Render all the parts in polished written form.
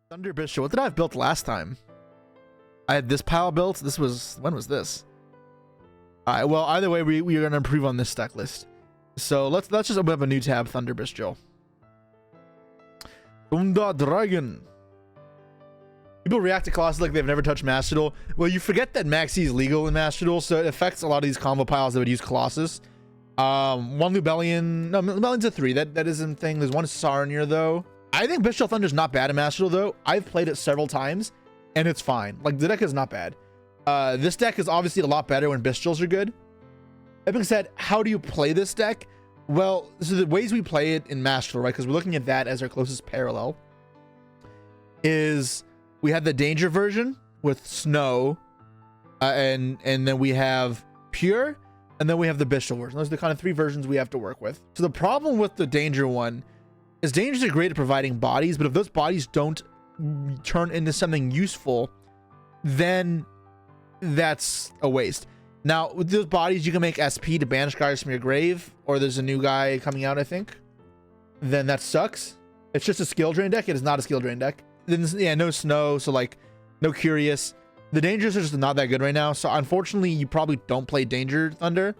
Thunder Bishop. What did I have built last time? I had this pile built. This was, when was this? All right, well, either way, we are going to improve on this stack list. So let's just open up a new tab, Thunder Bishop. Thunder Dragon. People react to classes like they've never touched Master Duel. Well, you forget that Maxi is legal in Master Duel, so it affects a lot of these combo piles that would use Colossus. One Lubellion. No, Lubellion's a 3. That isn't a thing. There's one Sarnier, though. I think Bishop Thunder's not bad in Master Duel, though. I've played it several times, and it's fine. Like, the deck is not bad. This deck is obviously a lot better when Bistrols are good. That being said, how do you play this deck? Well, so the ways we play it in Master Duel, right, because we're looking at that as our closest parallel, is we have the Danger version with Snow, and then we have Pure, and then we have the Bishop version. Those are the kind of 3 versions we have to work with. So the problem with the Danger one is Dangers are great at providing bodies, but if those bodies don't turn into something useful, then that's a waste. Now, with those bodies, you can make SP to banish guys from your grave, or there's a new guy coming out, I think. Then that sucks. It's just a skill drain deck. It is not a skill drain deck. Then, yeah, no Snow, so like, no Curious. The Dangers are just not that good right now, so unfortunately, you probably don't play Danger Thunder.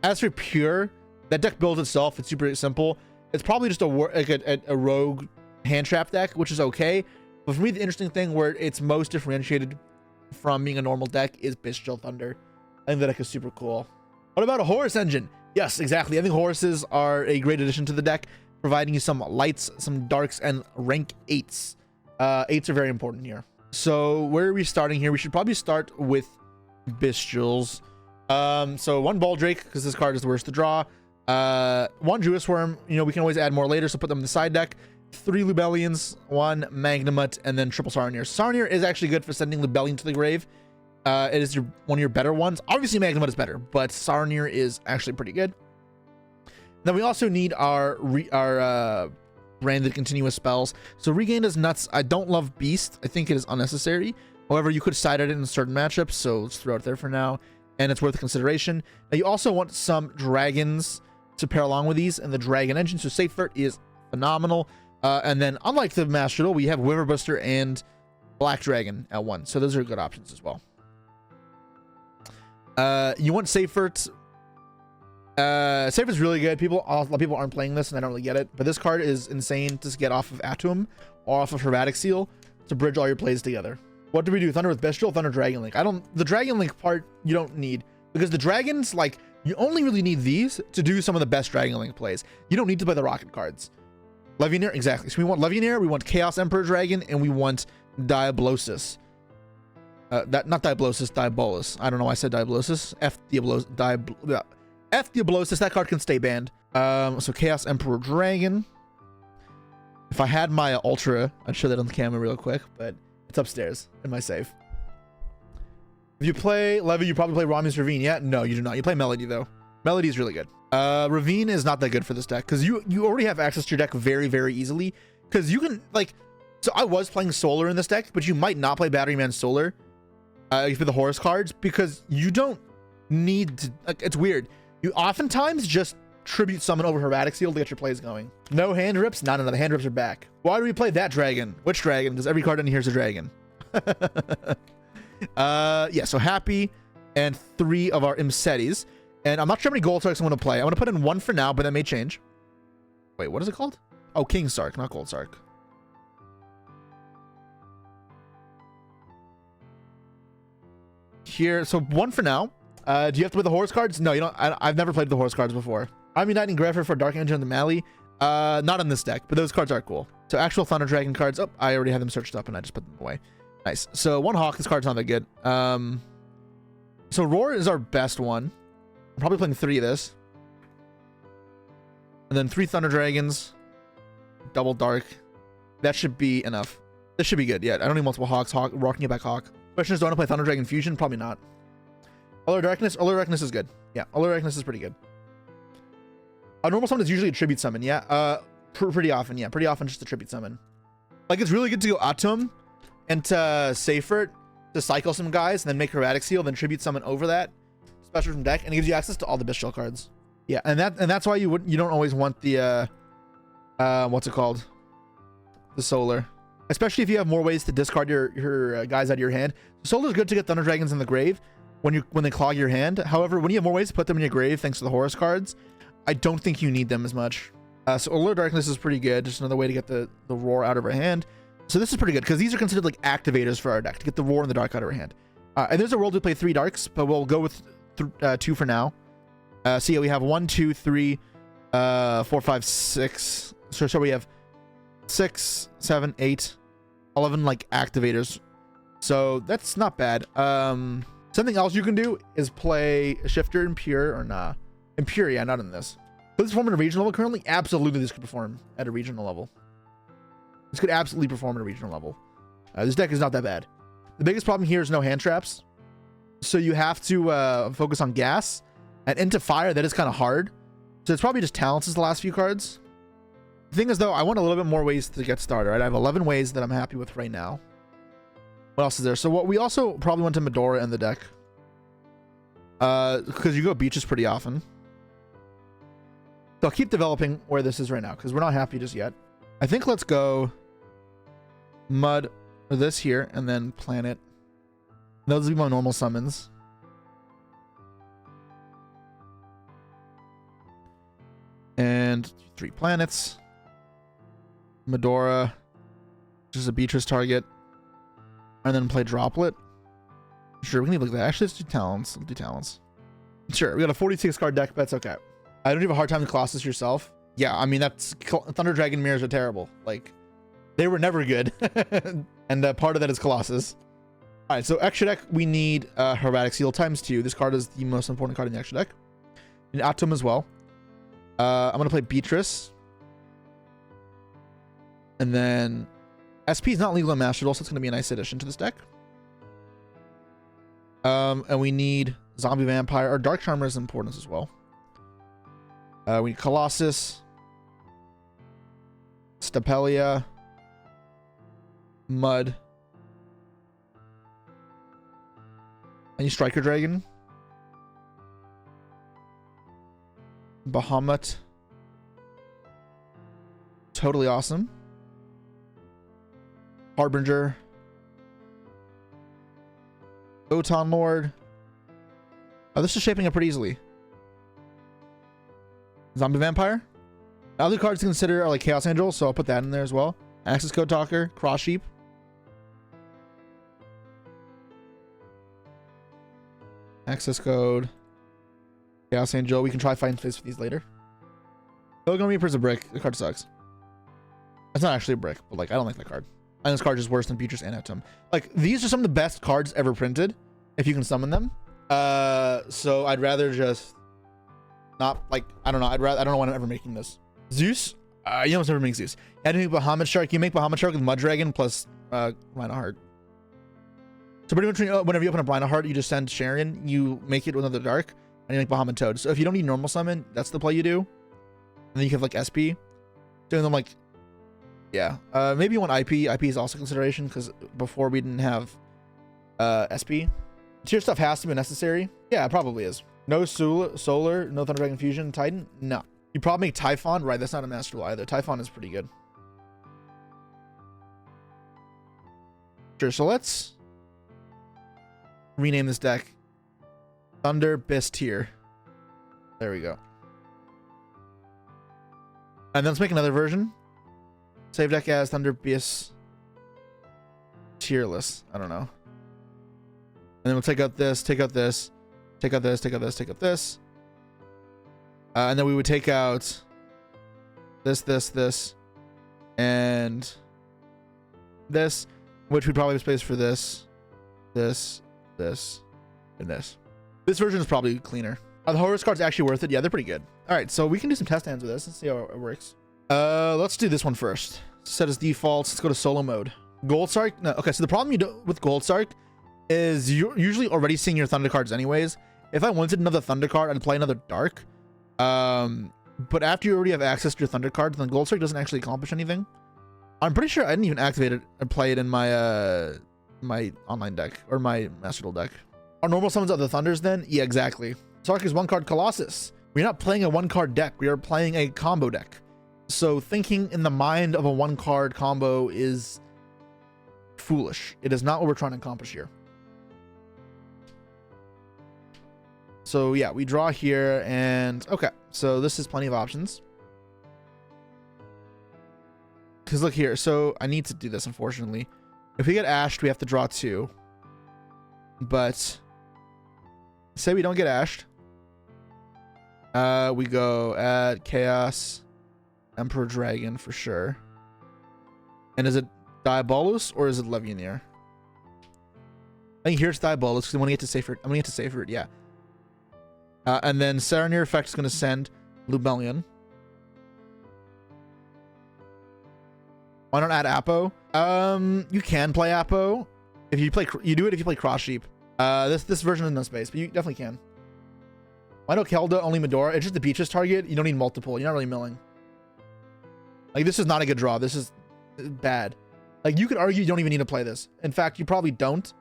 As for Pure, that deck builds itself. It's super simple. It's probably just a rogue hand trap deck, which is okay. But for me, the interesting thing where it's most differentiated from being a normal deck is Bishop Thunder. I think that deck is super cool. What about a Horus engine? Yes, exactly. I think Horuses are a great addition to the deck, providing you some lights, some darks, and rank 8s. 8s are very important here. So where are we starting here? We should probably start with Bistrols. So 1 Baldrake, because this card is the worst to draw. 1 Jewess Worm. You know, we can always add more later, so put them in the side deck. 3 Lubellions, 1 Magnamut, and then triple Sarnier. Sarnier is actually good for sending Lubellion to the grave. It is one of your better ones. Obviously, Magnamut is better, but Sarnier is actually pretty good. Then we also need our branded continuous spells. So Regain is nuts. I don't love Beast. I think it is unnecessary. However, you could side it in certain matchups, so let's throw it there for now, and it's worth consideration. Now, you also want some dragons to pair along with these, and the Dragon Engine. So Safert is phenomenal. And then, unlike the Master Duel, we have Wiverbuster and Black Dragon at 1. So those are good options as well. You want Safert. Safert's really good. A lot of people aren't playing this, and I don't really get it. But this card is insane to get off of Atum or off of Hermetic Seal to bridge all your plays together. What do we do? Thunder with Bestial, Thunder Dragon Link. The Dragon Link part you don't need, because the dragons, like, you only really need these to do some of the best Dragon Link plays. You don't need to play the rocket cards. Legionnaire, exactly. So we want Legionnaire, we want Chaos Emperor Dragon, and we want Diablosis. Not Diablosis, Diabolus. I don't know why I said Diablosis. F Diablosis. That card can stay banned. So Chaos Emperor Dragon. If I had my Ultra, I'd show that on the camera real quick, but it's upstairs in my safe. If you play Levy, you probably play Rami's Ravine. Yeah? No, you do not. You play Melody, though. Melody is really good. Ravine is not that good for this deck, because you already have access to your deck very, very easily. Because you can, like... So I was playing Solar in this deck, but you might not play Batteryman Solar for the Horus cards, because you don't need to... Like, it's weird. You oftentimes just tribute summon over Hermetic Seal to get your plays going. No hand rips? No, the hand rips are back. Why do we play that dragon? Which dragon? Because every card in here is a dragon. Yeah, so Happy and 3 of our Imsetis. And I'm not sure how many Gold Sarks I'm going to play. I'm going to put in 1 for now, but that may change. Wait, what is it called? Oh, King Sark, not Gold Sark. Here, so 1 for now. Do you have to play the Horus cards? No, you don't. I've never played the Horus cards before. Army Knight and Greffer for Dark Engine and the Mali. Not on this deck, but those cards are cool. So actual Thunder Dragon cards. Oh, I already have them searched up and I just put them away. Nice. So 1 Hawk. This card's not that good. So Roar is our best one. I'm probably playing 3 of this. And then 3 Thunder Dragons. Double Dark. That should be enough. This should be good. Yeah, I don't need multiple Hawks. Rocking it back Hawk. Question is, do I want to play Thunder Dragon Fusion? Probably not. Uller Darkness? Uller Darkness is good. Yeah, Uller Darkness is pretty good. A normal summon is usually a tribute summon, yeah? Pretty often, yeah. Pretty often just a tribute summon. Like, it's really good to go Atum and to Safert to cycle some guys and then make Hermetic Seal, then tribute summon over that. Special from deck, and it gives you access to all the Bestial cards. Yeah, and that's why you don't always want the what's it called? The Solar. especially if you have more ways to discard your guys out of your hand. Solar is good to get Thunder Dragons in the grave when they clog your hand. However, when you have more ways to put them in your grave thanks to the Horus cards, I don't think you need them as much. So Alert Darkness is pretty good. Just another way to get the Roar out of our hand. So this is pretty good because these are considered like activators for our deck to get the Roar and the Dark out of our hand. And there's a world we play 3 Darks, but we'll go with 2 for now. So yeah, we have 1, 2, 3, 4, 5, 6. So we have 6, 7, 8, 11 like activators. So that's not bad. Something else you can do is play a Shifter in Pure or nah. In Pure, yeah, not in this. Could this perform at a regional level? Currently, absolutely this could perform at a regional level. This could absolutely perform at a regional level. This deck is not that bad. The biggest problem here is no hand traps. So you have to focus on gas. And into fire, that is kind of hard. So it's probably just talents is the last few cards. The thing is, though, I want a little bit more ways to get started, right? I have 11 ways that I'm happy with right now. What else is there? So what we also probably want to Medora in the deck. Because you go beaches pretty often. So I'll keep developing where this is right now, because we're not happy just yet. I think let's go Mud or this here, and then Planet. Those will be my normal summons. And 3 planets. Medora, which is a Beatrice target. And then play Droplet. Sure, we can leave like that. Actually, let's do talents. Let's do talents. Sure, we got a 46 card deck, but that's okay. I don't have a hard time to Colossus yourself. Yeah, I mean, that's Thunder Dragon mirrors are terrible. Like, they were never good. And part of that is Colossus. All right, so extra deck, we need Hermetic Seal ×2. This card is the most important card in the extra deck. We need Atom as well. I'm going to play Beatrice. And then SP is not legal in Master Duel, so it's going to be a nice addition to this deck. And we need Zombie Vampire. Or Dark Charmer is important as well. We need Colossus. Stapelia. Mud. Any Striker Dragon. Bahamut. Totally awesome. Harbinger. Kotton Lord. Oh, this is shaping up pretty easily. Zombie Vampire. Other cards to consider are like Chaos Angel, so I'll put that in there as well. Access Code Talker. Cross Sheep. Access Code. Chaos Angel. We can try fighting space with these later. Pilgrim Reaper's a brick. The card sucks. It's not actually a brick, but like I don't like that card. And this card is worse than Beatrice and Atom. Like these are some of the best cards ever printed, if you can summon them. So I'd rather just not like I don't know. I don't know when I'm ever making this. Zeus. You almost never make Zeus. You make Bahamut Shark. You make Bahamut Shark with Mud Dragon plus Rhino Heart. So pretty much whenever you open up Rhino Heart, you just send Sharon. You make it with another Dark, and you make Bahamut Toad. So if you don't need normal summon, that's the play you do. And then you have like SP. Doing them like, yeah. Maybe you want IP. IP is also consideration because before we didn't have SP. Tier stuff has to be necessary. Yeah, it probably is. No Solar, no Thunder Dragon Fusion, Titan? No. You probably make Typhon. Right, that's not a Master Duel either. Typhon is pretty good. Sure, so let's rename this deck Thunder Beast Tier. There we go. And then let's make another version. Save deck as Thunder Beast Tierless. I don't know. And then we'll take out this, take out this, take out this, take out this, take out this. And then we would take out this, and this, which we'd probably have space for this, and this. This version is probably cleaner. Are the Horus cards actually worth it? Yeah, they're pretty good. All right, so we can do some test hands with this. Let's see how it works. Let's do this one first. Set as defaults. Let's go to solo mode. Gold Sark. No, okay, so the problem you do with Gold Sark is you're usually already seeing your Thunder cards anyways. If I wanted another Thunder card, I'd play another Dark. But after you already have access to your Thunder cards, then Gold Strike doesn't actually accomplish anything. I'm pretty sure I didn't even activate it and play it in my my online deck or my Master Duel deck. Our normal summons other Thunders then? Yeah, exactly. Sark is 1-card Colossus. We're not playing a 1-card deck. We are playing a combo deck. So thinking in the mind of a 1-card combo is foolish. It is not what we're trying to accomplish here. So yeah, we draw here, and okay, so this is plenty of options. Because look here, so I need to do this, unfortunately. If we get ashed, we have to draw 2. But say we don't get ashed. We go at Chaos, Emperor Dragon for sure. And is it Diabolus or is it Levianeer? I think here it's Diabolus because I want to get to safer. I'm gonna get to safer it, yeah. And then Serenir effect is gonna send Lubellion. Why not add Apo? You can play Apo if you play. You do it if you play Cross Sheep. This version has no space, but you definitely can. Why no Kelda, only Medora? It's just the Beatrice target. You don't need multiple. You're not really milling. Like, this is not a good draw. This is bad. Like, you could argue you don't even need to play this. In fact, you probably don't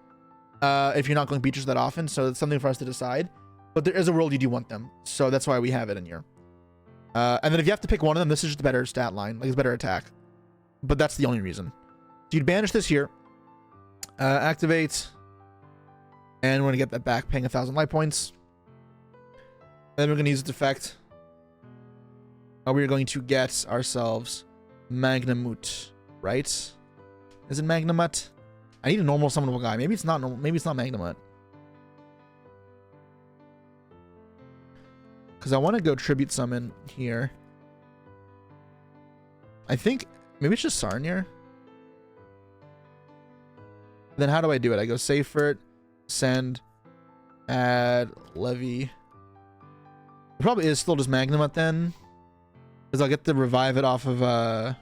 if you're not going Beatrice that often. So it's something for us to decide. But there is a world you do want them. So that's why we have it in here. And then if you have to pick one of them, this is just a better stat line. Like, it's better attack. But that's the only reason. So you'd banish this here. Activate. And we're going to get that back, paying 1,000 life points. Then we're going to use its effect. We're going to get ourselves Magnamut, right? Is it Magnamut? I need a normal summonable guy. Maybe it's not normal. Maybe it's not Magnamut. Because I want to go tribute summon here. I think maybe it's just Sarnier. Then how do I do it? I go save for it, send, add, levy. It probably is still just Magnamut then. Because I'll get to revive it off of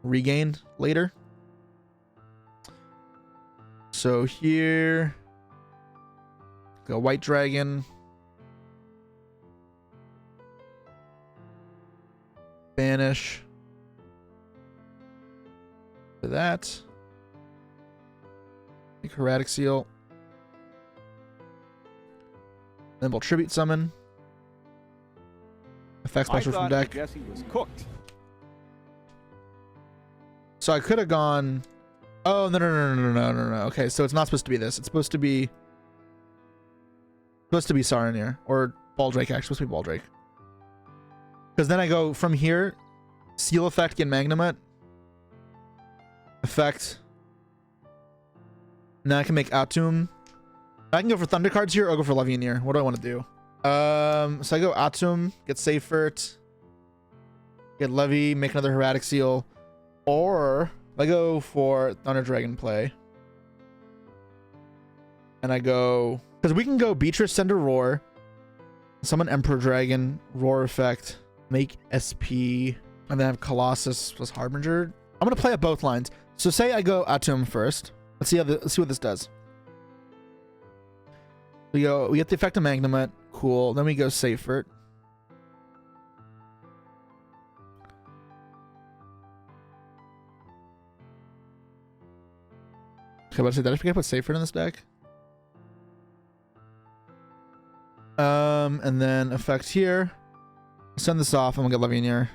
regained later. So here, go White Dragon. Banish. For that. Make Hermetic Seal. Then we'll tribute summon. Effect special from deck. Jesse was cooked. So I could have gone. Oh no. Okay, so it's not supposed to be this. It's supposed to be Saranir or Baldrake. Actually, supposed to be Baldrake. Because then I go from here, seal effect, get Magnamut. Effect. Now I can make Atum. I can go for Thunder cards here or go for Levianeer. What do I want to do? So I go Atum, get Seifert, get Levy, make another Hermetic Seal, or I go for Thunder Dragon play, and I go because we can go Beatrice, send a Roar, summon Emperor Dragon, Roar effect, make SP, and then have Colossus plus Harbinger. I'm gonna play up both lines. So say I go Atum first. Let's see what this does. We get the effect of Magnamut. Cool. Then we go Seifert. Okay, but did I forget to put Seifert in this deck? And then effect here. Send this off and we'll get Levianeer.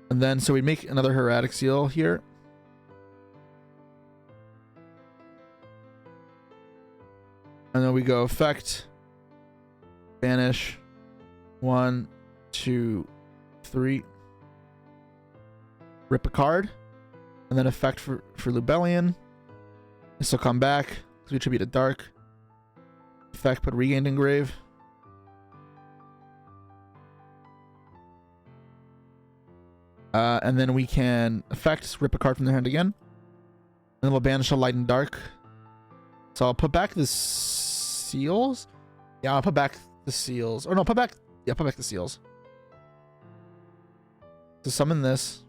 And then, so we make another Hermetic Seal here. And then we go effect, banish, 1, 2, 3, rip a card, and then effect for Lubellion. This will come back because we attribute a dark. Effect, put regained engrave. And then we can effect, rip a card from their hand again. And then we'll banish a light and dark. So I'll put back the seals. Yeah, I'll put back the seals. Or no, put back the seals. To summon this.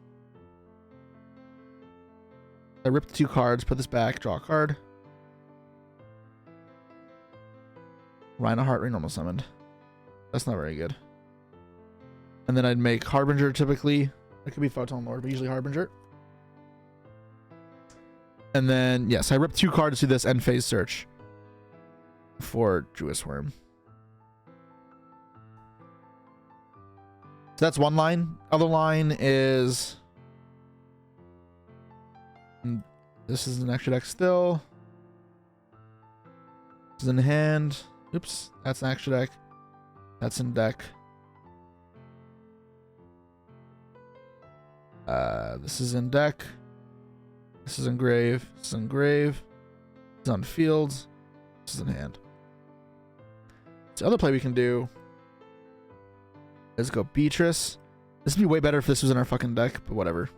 I rip the 2 cards, put this back, draw a card. Rhino Heart Ring normal summoned. That's not very good. And then I'd make Harbinger typically. It could be Photon Lord, but usually Harbinger. And then, yes, I ripped 2 cards to this end phase search for Jewess Worm. So that's one line. Other line is... This is an extra deck still. This is in hand. Oops, that's an extra deck. That's in deck. This is in deck. This is in grave. This is in grave. This is on fields. This is in hand. So the other play we can do is go Beatrice. This would be way better if this was in our fucking deck, but whatever.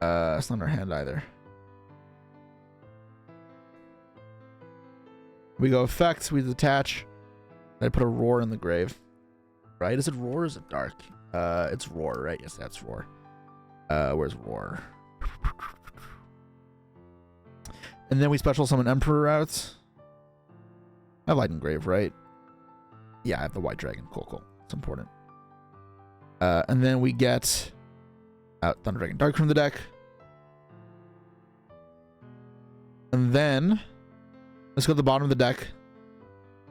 It's not in our hand either. We go effect, we detach. I put a roar in the grave. Right? Is it roar or is it dark? It's roar, right? Yes, that's roar. Where's roar? And then we special summon Emperor out. I have Light Engrave, right? Yeah, I have the White Dragon. Cool, cool. It's important. And then we get out Thunder Dragon Dark from the deck. And then let's go to the bottom of the deck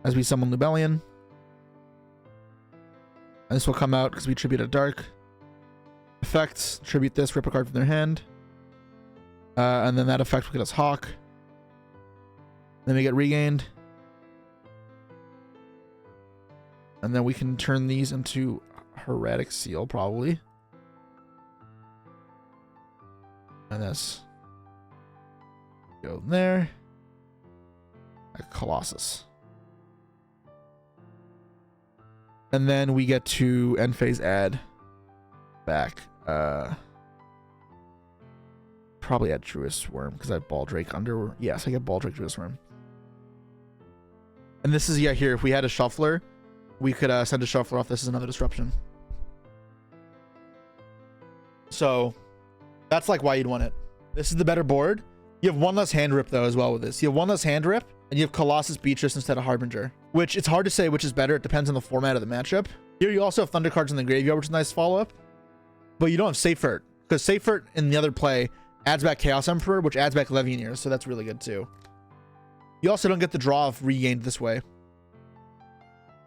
as we summon Lubellion. And this will come out because we tribute a dark. Effects, tribute this, rip a card from their hand. And then that effect will get us Hawk. Then we get regained. And then we can turn these into Heretic Seal, probably. And this go there. A Colossus. And then we get to end phase add back. Probably add Truest Worm because I have Baldrake under. Yes, I get Baldrake Truest Worm. And this is, yeah, here. If we had a Shuffler, we could send a Shuffler off. This is another disruption. So that's like why you'd want it. This is the better board. You have one less hand rip though as well with this. You have one less hand rip and you have Colossus Beatrice instead of Harbinger, which it's hard to say which is better. It depends on the format of the matchup. Here you also have Thunder cards in the graveyard, which is a nice follow up, but you don't have Safert because Safert in the other play adds back Chaos Emperor, which adds back Levianeers. So that's really good too. You also don't get the draw of regained this way.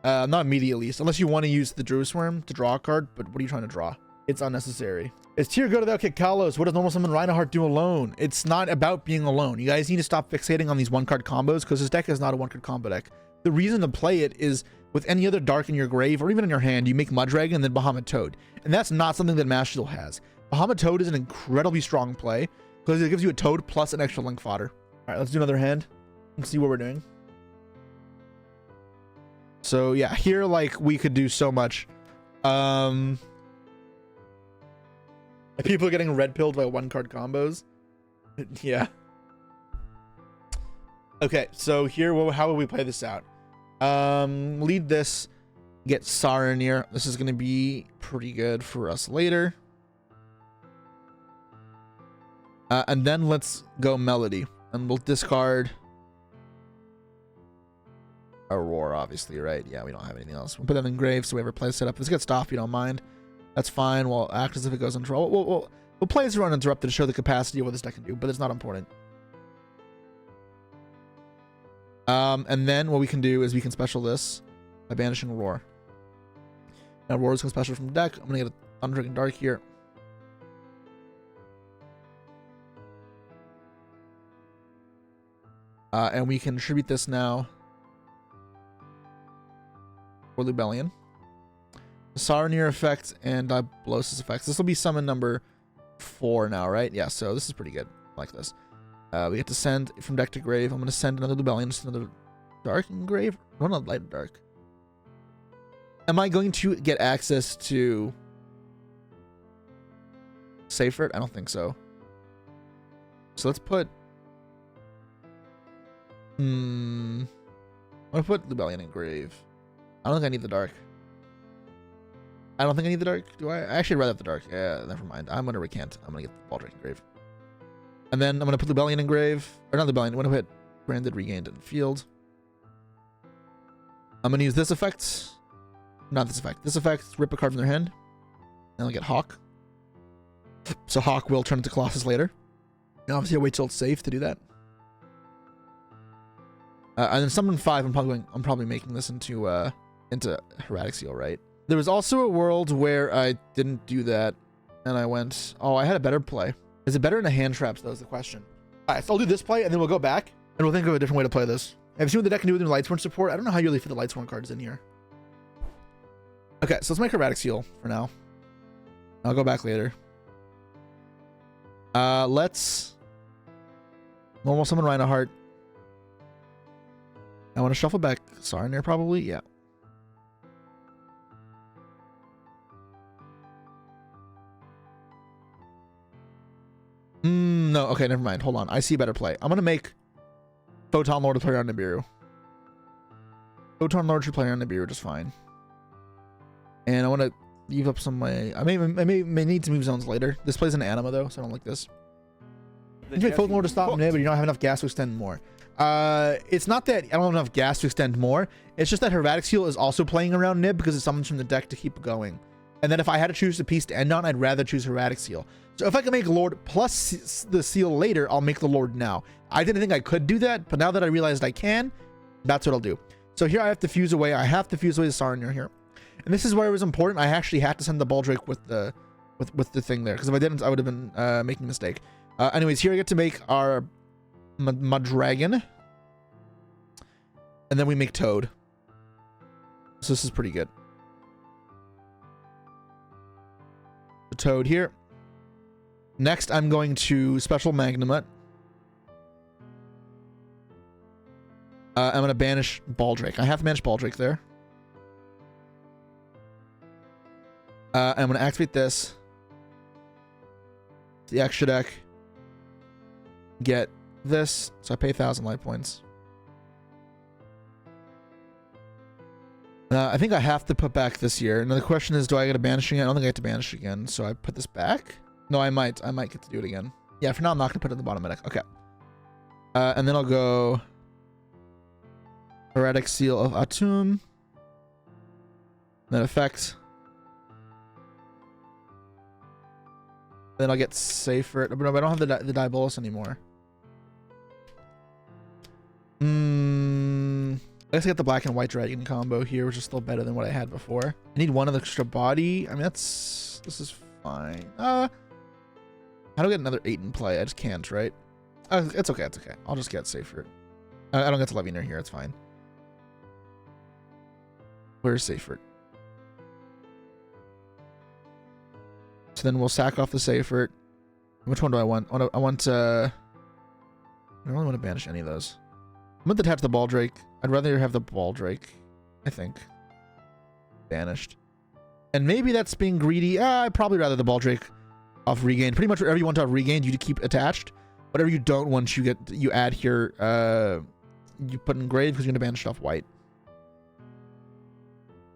Not immediately, least, unless you want to use the Druid Worm to draw a card, but what are you trying to draw? It's unnecessary. Is Tier good without kick Kalos? What does normal summon Reinhardt do alone? It's not about being alone. You guys need to stop fixating on these one-card combos because this deck is not a one-card combo deck. The reason to play it is with any other dark in your grave or even in your hand, you make Mudragon and then Bahamut Toad. And that's not something that Masterduel has. Bahamut Toad is an incredibly strong play because it gives you a Toad plus an extra Link fodder. All right, let's do another hand and see what we're doing. So yeah, here like we could do so much. People are getting red pilled by one card combos. Yeah. Okay, so here, how will we play this out? Lead this, get Saronir. This is going to be pretty good for us later. And then let's go Melody, and we'll discard Aurora, obviously, right? Yeah, we don't have anything else. We'll put that in grave, so we have our play set up. Let's get Stop, you don't mind. That's fine. We'll act as if it goes into draw. We'll play as uninterrupted to show the capacity of what this deck can do, but it's not important. And then what we can do is we can special this by banishing Roar. Now Roar is going to special from the deck. I'm going to get a Thunder Dragon Dark here. And we can tribute this now for Lubellion. Saronir effect and Diablosis effects. This will be summon number 4 now, right? Yeah, so this is pretty good. I like this. We get to send from deck to grave. I'm going to send another Lubellion, just another dark and grave. Run a light and dark. Am I going to get access to Safert? I don't think so. So let's put... I'm going to put Lubellion in grave. I don't think I need the dark. I don't think I need the dark. Do I? I actually rather have the dark. Yeah, never mind. I'm going to recant. I'm going to get the Baldrake in grave. And then I'm going to put Lubellion in grave. Or not Lubellion. I'm going to hit Branded, Regained, and Field. I'm going to use this effect. Not this effect. This effect, rip a card from their hand. And I'll get Hawk. So Hawk will turn into Colossus later. And obviously I'll wait till it's safe to do that. And then summon 5, I'm probably making this into Heretic Seal, right? There was also a world where I didn't do that, and I went, oh, I had a better play. Is it better in a hand traps, though, is the question. All right, so I'll do this play, and then we'll go back, and we'll think of a different way to play this. Have you seen what the deck can do with the Lightsworn support? I don't know how you really fit the Lightsworn cards in here. Okay, so let's make Erratic Seal for now. I'll go back later. Let's normal summon Reinhardt. I want to shuffle back Sarnir, probably. Yeah. No. Okay, never mind. Hold on. I see a better play. I'm gonna make Photon Lord to play on Nibiru. Photon Lord should play on Nibiru just fine. And I want to leave up some way. I may need to move zones later. This plays an anima though, so I don't like this. You make Photon Lord to stop Nib, but you don't have enough gas to extend more. It's not that I don't have enough gas to extend more. It's just that Erratic Seal is also playing around Nib because it summons from the deck to keep going. And then if I had to choose a piece to end on, I'd rather choose Erratic Seal. So if I can make Lord plus the Seal later, I'll make the Lord now. I didn't think I could do that, but now that I realized I can, that's what I'll do. So here I have to fuse away. I have to fuse away the Sarnir here. And this is where it was important. I actually had to send the Baldrake with the thing there, because if I didn't, I would have been making a mistake. Anyways, here I get to make our Dragon, and then we make Toad. So this is pretty good. The Toad here. Next, I'm going to special Magnamut. I'm going to banish Baldrake. I have to banish Baldrake there. I'm going to activate this. The extra deck. Get this. So I pay 1,000 life points. I think I have to put back this year. Now the question is, do I get a banish again? I don't think I have to banish again. So I put this back. No, I might get to do it again. Yeah, for now I'm not going to put it in the bottom of the deck. Okay. And then I'll go Erratic Seal of Atum. Then effect. Then I'll get safer. But I don't have the Diabolus anymore. I guess I got the black and white dragon combo here, which is still better than what I had before. I need one of the extra body. I mean, this is fine. How do I get another 8 in play? I just can't, right? It's okay. It's okay. I'll just get safer. I don't get to Levianer here. It's fine. Where's Seyfert? So then we'll sack off the Seyfert. Which one do I want? I don't really want to banish any of those. I'm going to detach the Baldrake. I'd rather have the Baldrake, I think. Banished. And maybe that's being greedy. I'd probably rather the Baldrake off regained. Pretty much whatever you want to have regained, you keep attached. Whatever you don't want, you add here. You put in grave because you're going to banish it off white.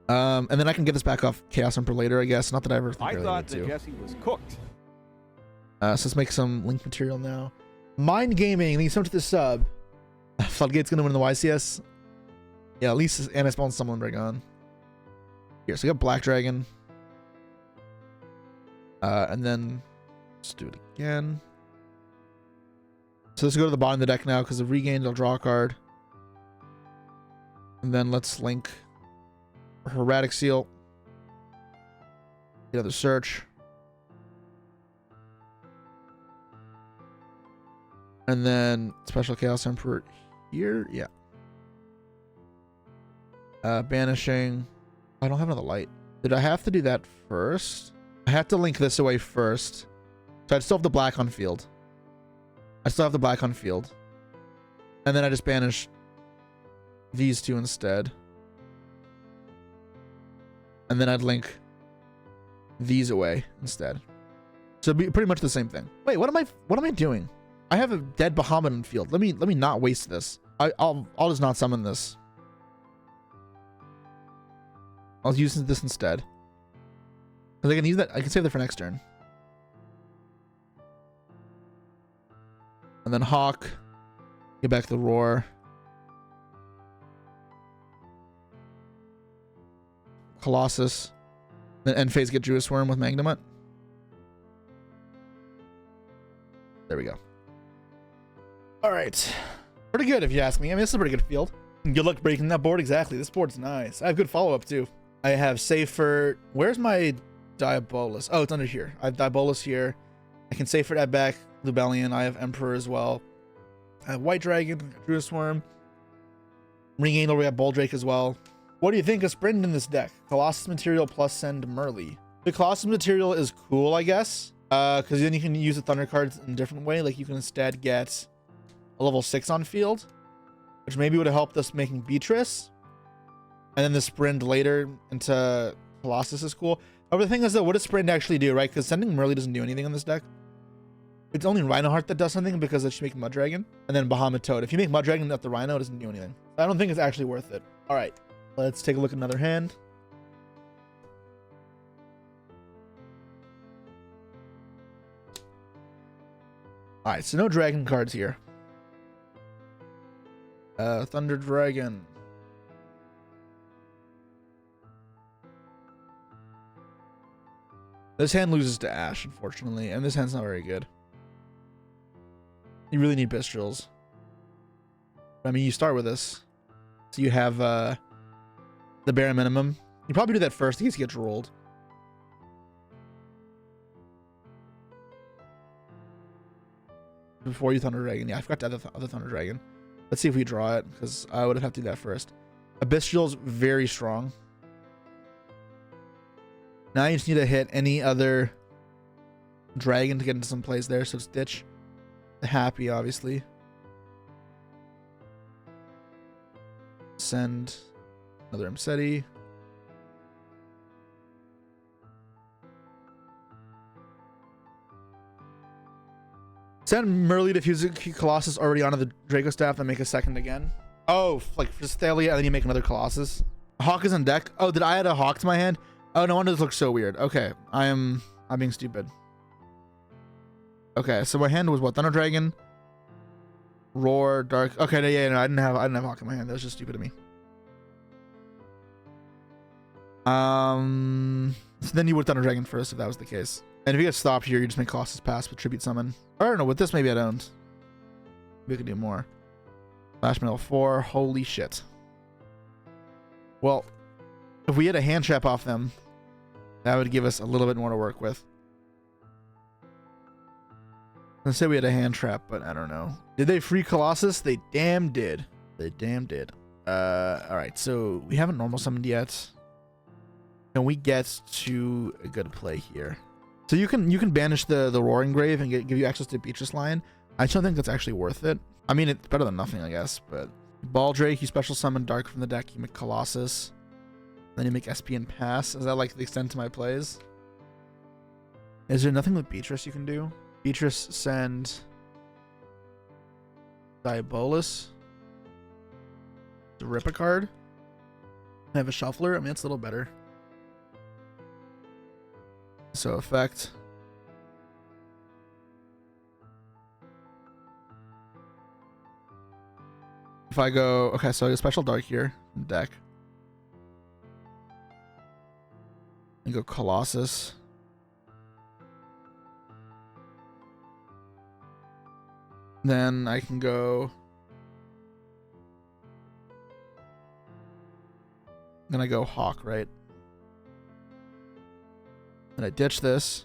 And then I can get this back off Chaos Emperor later, I guess. Not that I ever think I thought that Jesse was cooked. So let's make some link material now. Mind Gaming, thank you so much to the sub. Floodgate's gonna win the YCS. Yeah, at least anti-spawn someone bring on. Here, so we got Black Dragon. And then let's do it again. So let's go to the bottom of the deck now because of regained. I'll draw a card. And then let's link Erratic Seal. Get another search. And then Special Chaos Emperor here. Yeah. Banishing. I don't have another light. Did I have to do that first? I have to link this away first. So I'd still have the black on field. I still have the black on field. And then I just banish these two instead. And then I'd link these away instead. So it'd be pretty much the same thing. Wait, what am I doing? I have a dead Bahamut on field. Let me not waste this. I'll just not summon this. I'll use this instead. Because I can use that. I can save that for next turn. And then Hawk. Get back the Roar. Colossus. Then end phase get Jewish Worm with Magnamut. There we go. Alright. Pretty good if you ask me. I mean, this is a pretty good field. Good luck breaking that board. Exactly. This board's nice. I have good follow-up too. I have Safer. Where's my Diabolus? Oh, it's under here. I have Diabolus here. I can Safer that back. Lubellion. I have Emperor as well. I have White Dragon, Druid Worm. Ring Angel, we have Boldrake as well. What do you think of Sprint in this deck? Colossus material plus send Merly. The Colossus material is cool, I guess. Because then you can use the Thunder cards in a different way. Like you can instead get a level 6 on field, which maybe would have helped us making Beatrice. And then the Sprint later into Colossus is cool. However, the thing is though, what does Sprint actually do, right? Because sending Merly doesn't do anything in this deck. It's only Rhinoheart that does something because it should make Mud Dragon. And then Bahamut Toad. If you make Mud Dragon at the Rhino, it doesn't do anything. I don't think it's actually worth it. All right, let's take a look at another hand. All right, so no dragon cards here. Thunder Dragon. This hand loses to Ash, unfortunately, and this hand's not very good. You really need Bistrils. I mean, you start with this. So you have the bare minimum. You probably do that first in case he gets rolled. Before you Thunder Dragon. Yeah, I forgot to add the other Thunder Dragon. Let's see if we draw it, because I would have to do that first. Abystril's very strong. Now you just need to hit any other dragon to get into some plays there. So Stitch. The Happy, obviously. Send another Mseti. Send Merly to fuse Colossus already onto the Draco Staff and make a second again. Oh, like just Thalia and then you make another Colossus. Hawk is on deck. Oh, did I add a Hawk to my hand? Oh, no wonder this looks so weird. Okay, I'm being stupid. Okay, so my hand was what? Thunder Dragon, Roar, Dark. Okay, yeah, no, I didn't have Hawk in my hand. That was just stupid of me. So then you would Thunder Dragon first if that was the case. And if you get stopped here, you just make Colossus pass with Tribute Summon. I don't know, with this maybe I don't. We could do more. Flash Metal 4, holy shit. Well, if we had a hand trap off them, that would give us a little bit more to work with. Let's say we had a hand trap, but I don't know. Did they free Colossus? They damn did. They damn did. Alright, so we haven't normal summoned yet. Can we get to a good play here? So you can banish the Roaring Grave and give you access to Beatrice Lion. I just don't think that's actually worth it. I mean, it's better than nothing, I guess, but Baldrake, you special summon Dark from the deck, you make Colossus. Then you make SP and pass. Is that like the extent to my plays? Is there nothing with Beatrice you can do? Beatrice, send Diabolus. To rip a card. I have a Shuffler. I mean, it's a little better. So effect. If I go, okay, so I get special Dark here in deck. And go Colossus. Then I can go. Then I go Hawk, right? Then I ditch this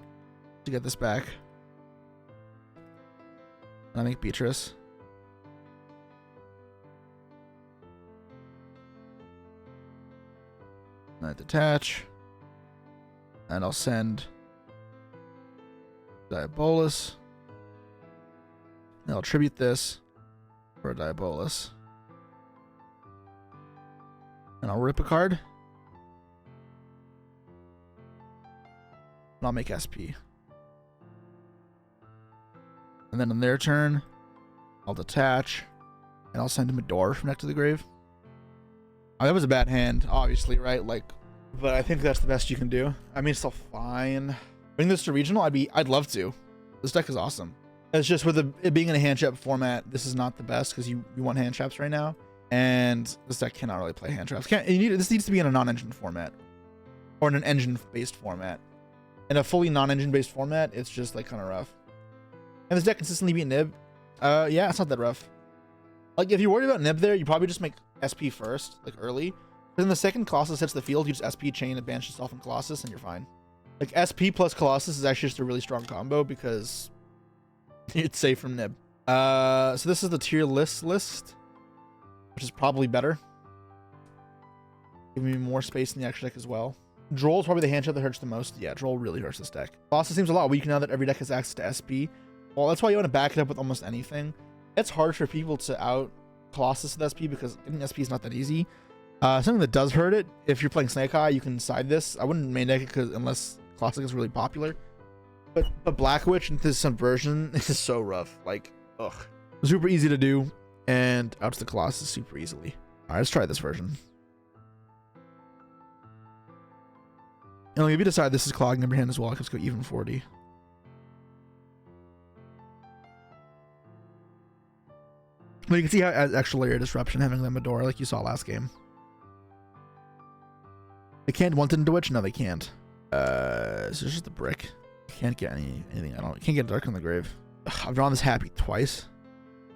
to get this back. And I make Beatrice. And I detach. And I'll send Diabolus. And I'll tribute this for a Diabolus. And I'll rip a card. And I'll make SP. And then on their turn, I'll detach. And I'll send him a door from next to the grave. Oh, that was a bad hand, obviously, right? Like, but I think that's the best you can do. I mean, it's still fine. Bring this to regional, I'd love to. This deck is awesome. It's just with it being in a hand trap format, this is not the best because you want hand traps right now. And this deck cannot really play hand traps. This needs to be in a non-engine format. Or in an engine-based format. In a fully non-engine based format, it's just like kind of rough. And this deck consistently beat Nib. Yeah, it's not that rough. Like if you're worried about Nib there, you probably just make SP first, like early. Then the second Colossus hits the field, you just SP chain and banish yourself in Colossus, and you're fine. Like, SP plus Colossus is actually just a really strong combo because it's safe from Nib. So this is the tier list, which is probably better. Give me more space in the extra deck as well. Droll is probably the hand shot that hurts the most. Yeah, Droll really hurts this deck. Colossus seems a lot weaker now that every deck has access to SP. Well, that's why you want to back it up with almost anything. It's hard for people to out Colossus with SP because getting SP is not that easy. Something that does hurt it, if you're playing Snake Eye, you can side this. I wouldn't main deck it unless Classic is really popular. But Black Witch into Subversion is so rough. Like, ugh. Super easy to do, and outs the Colossus super easily. Alright, let's try this version. And if you decide this is clogging up your hand as well, let's go even 40. But you can see how it adds extra layer of disruption having them Medora like you saw last game. They can't want into Witch? No, they can't. So it's just the brick. Can't get anything. Can't get Dark on the Grave. Ugh, I've drawn this Happy twice.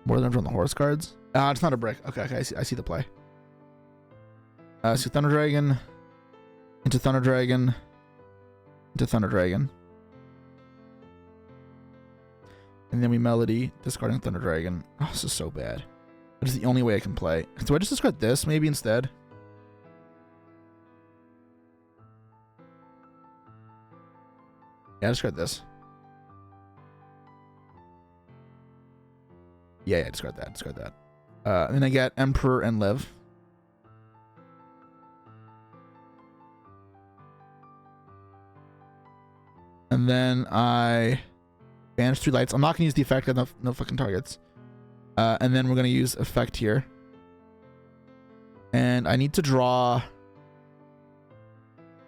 More than I've drawn the Horse cards. It's not a brick. Okay, I see the play. So Thunder Dragon. Into Thunder Dragon. Into Thunder Dragon. And then we Melody, discarding Thunder Dragon. Oh, this is so bad. That is the only way I can play. Do I just discard this maybe instead? Yeah, discard this. Yeah, discard that. Discard that. And then I get Emperor and Live. And then I banish 3 lights. I'm not going to use the effect. I have no fucking targets. And then we're going to use effect here. And I need to draw...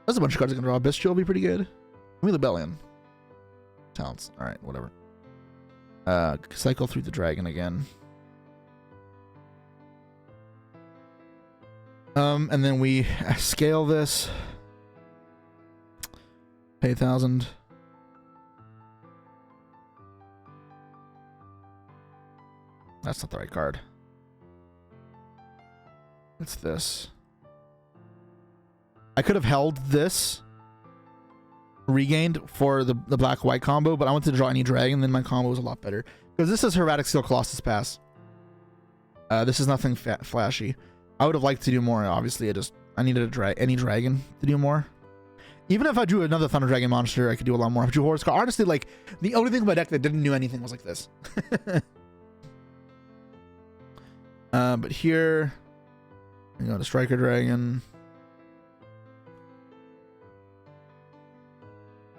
There's a bunch of cards I can draw. Bestial will be pretty good. Give me Rebellion. Talents. Alright, whatever. Cycle through the dragon again. And then we scale this. Pay 1,000. That's not the right card. It's this. I could have held this regained for the black-white combo, but I wanted to draw any dragon, then my combo was a lot better. Because this is Erratic Seal Colossus Pass. This is nothing flashy. I would have liked to do more, obviously. I needed any dragon to do more. Even if I drew another Thunder Dragon monster, I could do a lot more. If I drew Horus card, honestly, like, the only thing in my deck that didn't do anything was like this. But here, you go to Striker Dragon.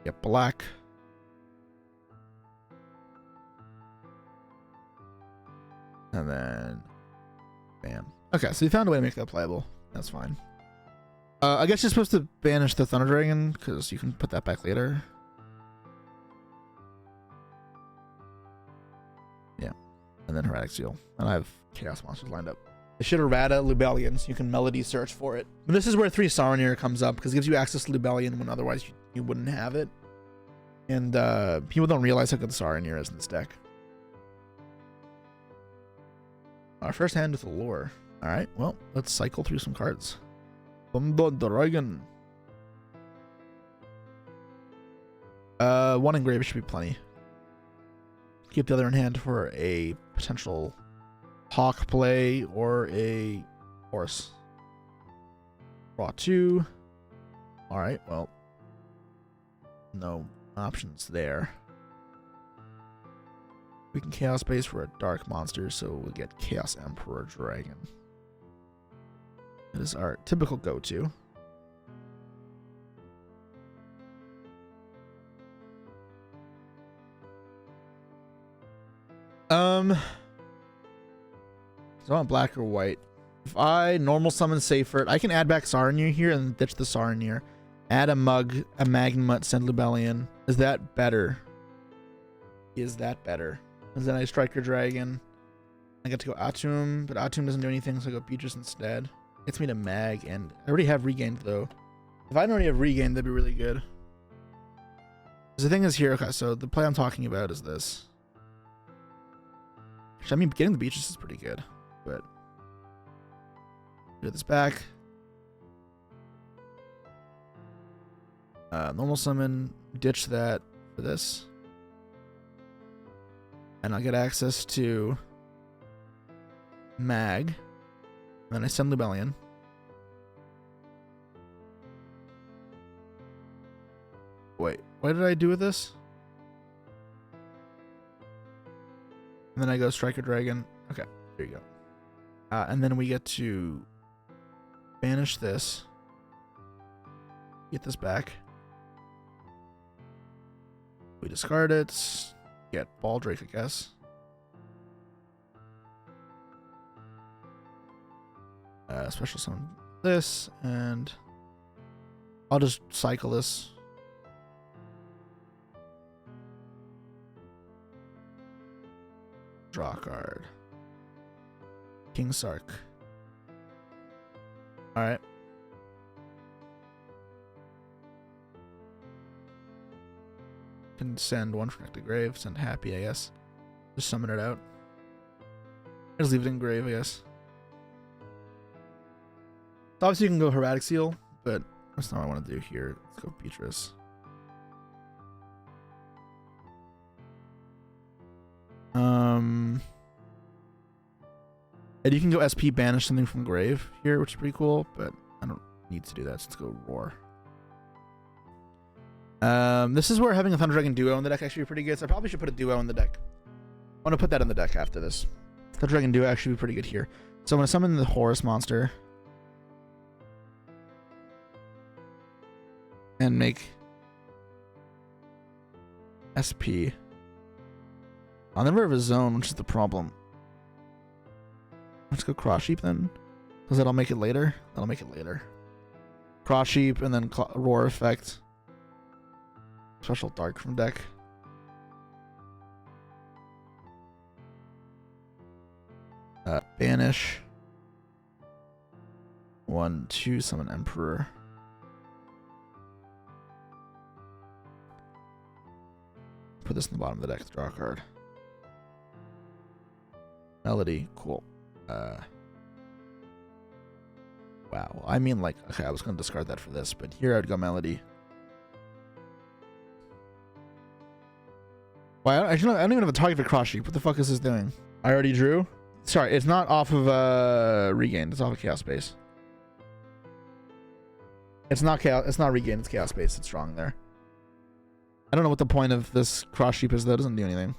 Yep, black. And then, bam. Okay, so you found a way to make that playable. That's fine. I guess you're supposed to banish the Thunder Dragon, because you can put that back later. Yeah. And then Erratic Seal. And I have Chaos Monsters lined up. I should errata Lubellion, so you can Melody search for it. But this is where 3 Saronir comes up, because it gives you access to Lubellion when otherwise you wouldn't have it. And people don't realize how good Saronir is in this deck. Our first hand with Allure. Alright, well, let's cycle through some cards. Thunder Dragon. 1 Engrave should be plenty. Keep the other in hand for a potential Hawk play or a Horse. Draw 2. Alright, well. No options there. We can Chaos base for a dark monster, so we'll get Chaos Emperor Dragon. It is our typical go-to. So I want black or white. If I normal summon Seyfert, I can add back Saronir here and ditch the Saronir. Add a Mug, a Magnamut, send Lubellion. Is that better? Is that better? And then I Striker Dragon. I get to go Atum, but Atum doesn't do anything, so I go Beatrice instead. Gets me to Mag, and I already have Regained, though. If I don't already have Regained, that'd be really good. Because the thing is here, okay, so the play I'm talking about is this. Which, I mean, getting the Beatrice is pretty good, but... Get this back. Normal summon, ditch that for this. And I'll get access to Mag. And then I send Lubellion. Wait, what did I do with this? And then I go Striker Dragon. Okay, there you go. And then we get to banish this. Get this back. We discard it. Get Baldrake, I guess. Special summon this, and I'll just cycle this. Draw a card. King Sark. Alright. Can send one from the grave, send Happy, I guess. Just summon it out. Just leave it in grave, I guess. So obviously you can go Hermetic Seal, but that's not what I want to do here. Let's go Beatrice. And you can go SP banish something from grave here, which is pretty cool, but I don't need to do that, so let's go Roar. This is where having a Thunder Dragon duo in the deck actually be pretty good, so I probably should put a duo in the deck. I want to put that in the deck after this. Thunder Dragon duo actually be pretty good here. So I'm going to summon the Horus monster. And make SP. I'll never have a zone, which is the problem. Let's go Cross Sheep then. Because that'll make it later. That'll make it later. Cross Sheep and then Roar effect. Special Dark from deck. Banish. 1, 2, summon Emperor. Put this in the bottom of the deck to draw a card. Melody, cool. Wow, I mean, like, okay, I was gonna discard that for this, but here I'd go Melody. Why? I don't even have a target for Cross Sheep. What the fuck is this doing? I already drew. Sorry, it's not off of Regained. It's off of Chaos Space. It's not Chaos. It's not Regained. It's Chaos Space. It's strong there. I don't know what the point of this Cross Sheep is though. It doesn't do anything.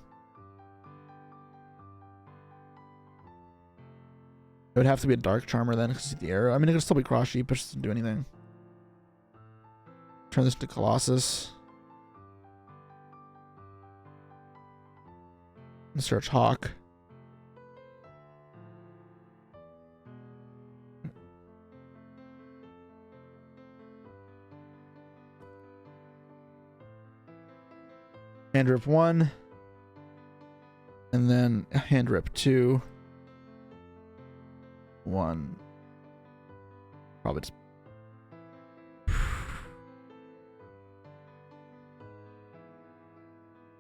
It would have to be a Dark Charmer then, because the arrow. I mean, it could still be Cross Sheep, but it doesn't do anything. Turn this to Colossus. And search Hawk. Hand Rip 1. And then Hand Rip 2. 1. Probably just.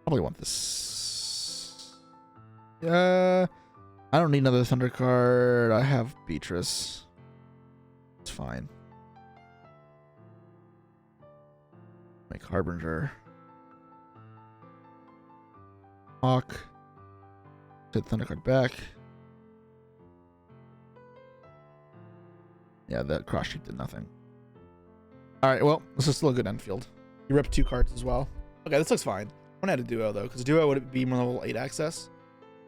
Probably want this. I don't need another Thunder card. I have Beatrice. It's fine. Make Harbinger. Hawk. Take Thunder card back. Yeah, that Cross Sheep did nothing. Alright, well, this is still a good end field. You ripped 2 cards as well. Okay, this looks fine. I want to add a duo though, because duo would be more level 8 access,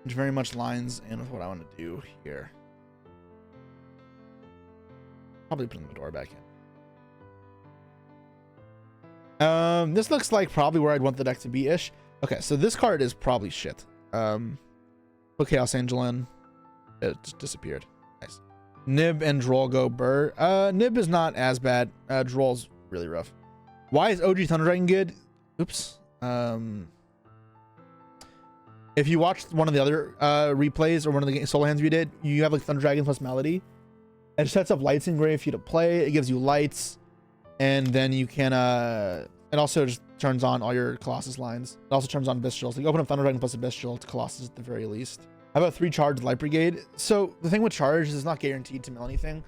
which very much lines in with what I want to do here. Probably putting the door back in. This looks like probably where I'd want the deck to be ish. Okay, so this card is probably shit. Put Chaos Angel in. It just disappeared. Nice. Nib and Droll go Burr. Nib is not as bad. Droll's really rough. Why is OG Thunder Dragon good? Oops. If you watched one of the other replays or one of the solo hands we did, you have like Thunder Dragon plus Melody. It sets up lights in grave for you to play. It gives you lights, and then you can it also just turns on all your Colossus lines. It also turns on Bestial. So you open up Thunder Dragon plus a Bestial to Colossus at the very least. How about 3 charged Light Brigade? So the thing with charge is it's not guaranteed to mill anything.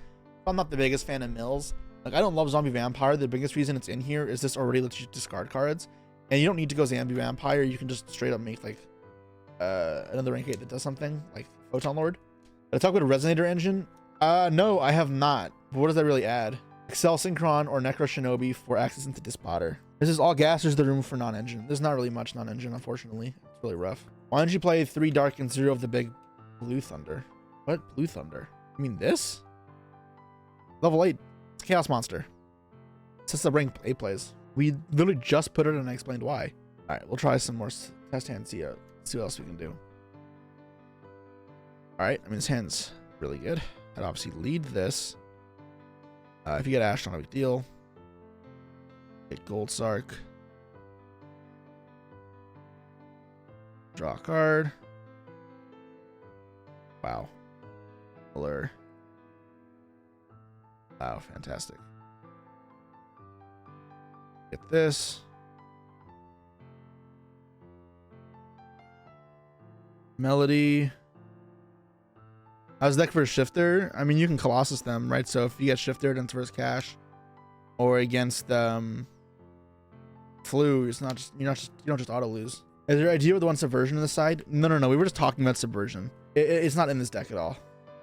I'm not the biggest fan of mills. Like, I don't love Zombie Vampire. The biggest reason it's in here is this already lets you discard cards. And you don't need to go Zombie Vampire. You can just straight up make, like, another rank 8 that does something, like Photon Lord. Did I talk about a Resonator engine? No, I have not. But what does that really add? Excel Synchron or Necro Shinobi for access into Dispotter. This is all gas. There's the room for non-engine. There's not really much non-engine, unfortunately. It's really rough. Why don't you play 3 Dark and 0 of the big Blue Thunder? What? Blue Thunder? You mean this? Level 8. It's a Chaos Monster. It's just the rank 8 plays. We literally just put it and I explained why. Alright, we'll try some more test hands, see what else we can do. Alright, I mean, this hand's really good. I'd obviously lead this. If you get Ash, not a big deal. Get Gold Sark. Draw a card. Wow. Blur. Wow, fantastic. Get this. Melody. How's deck for a shifter? I mean, you can Colossus them, right? So if you get shifted into first cash, or against flu, it's not just you don't just auto lose. Is there an idea with the one subversion on the side? No. We were just talking about subversion. It's not in this deck at all.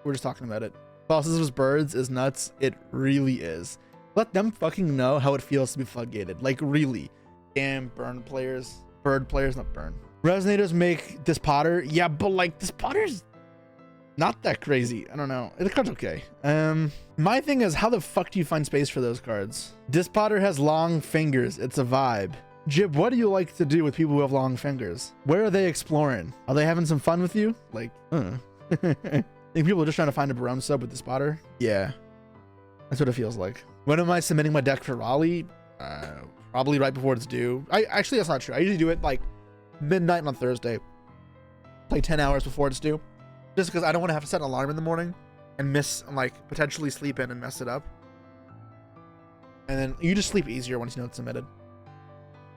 We're just talking about it. Colossus with birds is nuts. It really is. Let them fucking know how it feels to be floodgated. Like, really. Damn, burn players. Bird players, not burn. Resonators make Dispotter. Yeah, but like, Dispotter's not that crazy. I don't know. The card's okay. My thing is, how the fuck do you find space for those cards? Dispotter has long fingers. It's a vibe. Jib, what do you like to do with people who have long fingers? Where are they exploring? Are they having some fun with you? Like, think people are just trying to find a Barone sub with the spotter? Yeah. That's what it feels like. When am I submitting my deck for Raleigh? Probably right before it's due. Actually, that's not true. I usually do it like midnight on Thursday. Play 10 hours before it's due. Just because I don't want to have to set an alarm in the morning and miss, like, potentially sleep in and mess it up. And then you just sleep easier once you know it's submitted,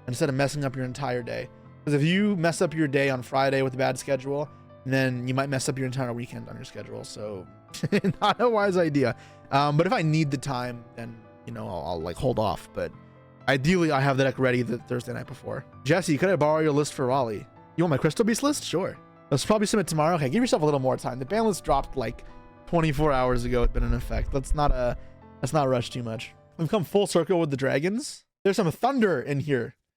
instead of messing up your entire day. Because if you mess up your day on Friday with a bad schedule, then you might mess up your entire weekend on your schedule. So not a wise idea. But if I need the time, then, you know, I'll like hold off. But ideally, I have the deck ready the Thursday night before. Jesse, could I borrow your list for Raleigh? You want my Crystal Beast list? Sure. Let's probably submit tomorrow. Okay, give yourself a little more time. The ban list dropped like 24 hours ago. It's been in effect. Let's not rush too much. We've come full circle with the dragons. There's some thunder in here.